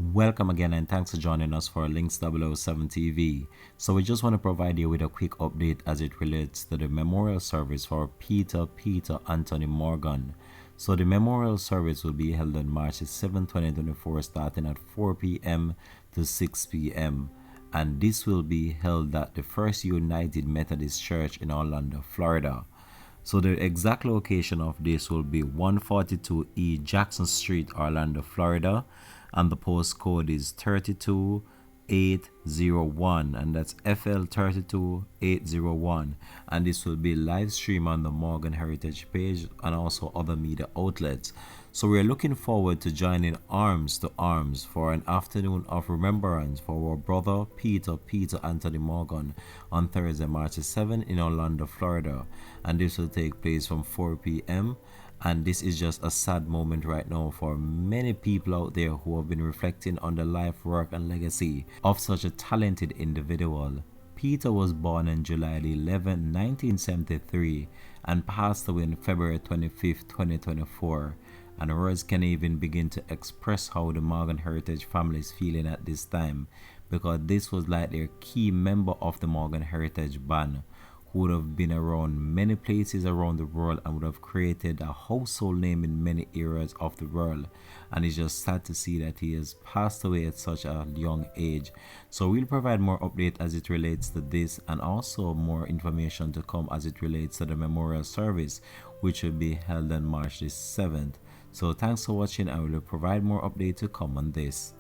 Welcome again and thanks for joining us for Links 007 TV. So we just want to provide you with a quick update as it relates to the memorial service for Peter Anthony Morgan. So the memorial service will be held on March 7, 2024 starting at 4 p.m. to 6 p.m. and this will be held at the First United Methodist Church in Orlando, Florida. So the exact location of this will be 142 E Jackson Street, Orlando, Florida, and the postcode is 32801, and that's FL 32801, and this will be live stream on the Morgan Heritage page and also other media outlets. So we're looking forward to joining arms to arms for an afternoon of remembrance for our brother Peter Anthony Morgan on Thursday, March 7 in Orlando, Florida, and this will take place from 4 p.m. And this is just a sad moment right now for many people out there who have been reflecting on the life, work, and legacy of such a talented individual. Peter was born on July 11, 1973 and passed away on February 25, 2024. And words can even begin to express how the Morgan Heritage family is feeling at this time, because this was like their key member of the Morgan Heritage band, who would have been around many places around the world and would have created a household name in many areas of the world. And it's just sad to see that he has passed away at such a young age. So we'll provide more update as it relates to this, and also more information to come as it relates to the memorial service, which will be held on March the 7th. So thanks for watching, and we will provide more update to come on this.